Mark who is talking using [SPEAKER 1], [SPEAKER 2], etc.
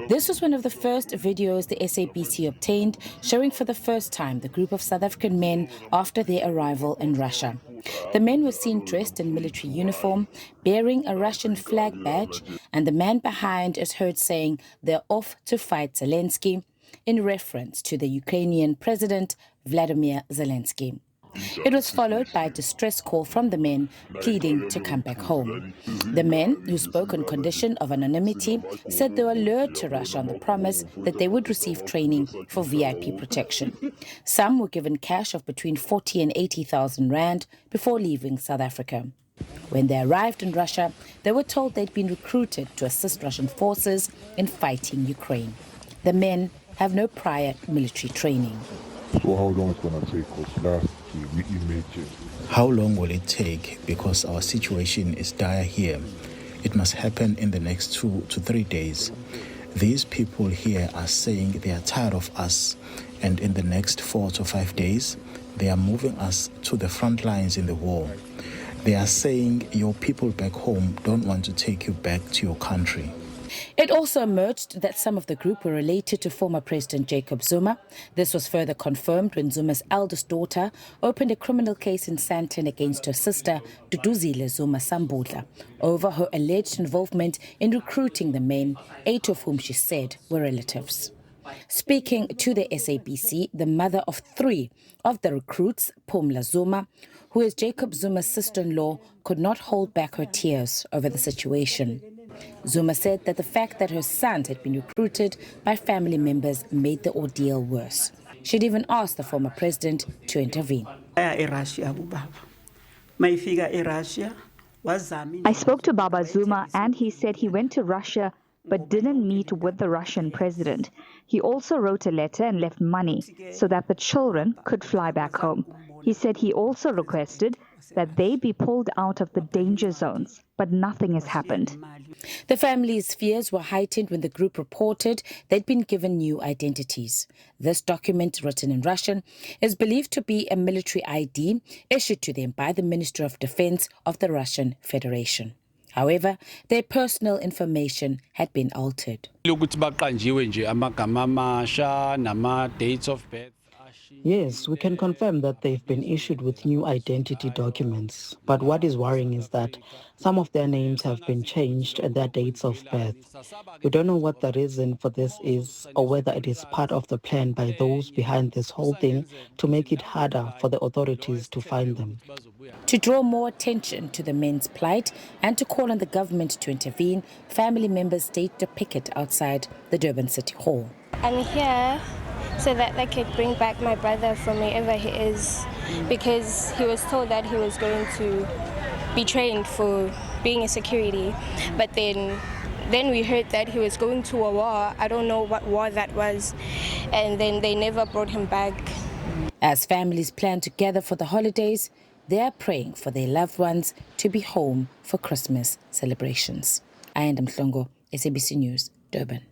[SPEAKER 1] This was one of the first videos the SABC obtained, showing for the first time the group of South African men after their arrival in Russia. The men were seen dressed in military uniform, bearing a Russian flag badge, and the man behind is heard saying they're off to fight Zelensky, in reference to the Ukrainian President Vladimir Zelensky. It was followed by a distress call from the men pleading to come back home. The men, who spoke on condition of anonymity, said they were lured to Russia on the promise that they would receive training for VIP protection. Some were given cash of between 40 and 80,000 rand before leaving South Africa. When they arrived in Russia, they were told they'd been recruited to assist Russian forces in fighting Ukraine. The men have no prior military training.
[SPEAKER 2] So how long is it going to take us? Last year we imagine.
[SPEAKER 3] How long will it take? Because our situation is dire here. It must happen in the next 2 to 3 days. These people here are saying they are tired of us, and in the next 4 to 5 days, they are moving us to the front lines in the war. They are saying your people back home don't want to take you back to your country.
[SPEAKER 1] It also emerged that some of the group were related to former President Jacob Zuma. This was further confirmed when Zuma's eldest daughter opened a criminal case in Sandton against her sister, Duduzile Zuma Sambudla, over her alleged involvement in recruiting the men, 8 of whom she said were relatives. Speaking to the SABC, the mother of 3 of the recruits, Phumla Zuma, who is Jacob Zuma's sister-in-law, could not hold back her tears over the situation. Zuma said that the fact that her sons had been recruited by family members made the ordeal worse. She'd even asked the former president to intervene.
[SPEAKER 4] I
[SPEAKER 5] spoke to Baba Zuma and he said he went to Russia but didn't meet with the Russian president. He also wrote a letter and left money so that the children could fly back home. He said he also requested that they be pulled out of the danger zones, but nothing has happened.
[SPEAKER 1] The family's fears were heightened when the group reported they'd been given new identities. This document, written in Russian, is believed to be a military ID issued to them by the Ministry of Defense of the Russian Federation. However, their personal information had been altered.
[SPEAKER 6] Yes, we can confirm that they've been issued with new identity documents. But what is worrying is that some of their names have been changed and their dates of birth. We don't know what the reason for this is or whether it is part of the plan by those behind this whole thing to make it harder for the authorities to find them.
[SPEAKER 1] To draw more attention to the men's plight and to call on the government to intervene, family members staged a picket outside the Durban City Hall.
[SPEAKER 7] I'm here so that they could bring back my brother from wherever he is, because he was told that he was going to be trained for being a security, but then we heard that he was going to a war. I don't know what war that was, and then they never brought him back.
[SPEAKER 1] As families plan to gather for the holidays, they are praying for their loved ones to be home for Christmas celebrations. I am Mhlongo, SABC News, Durban.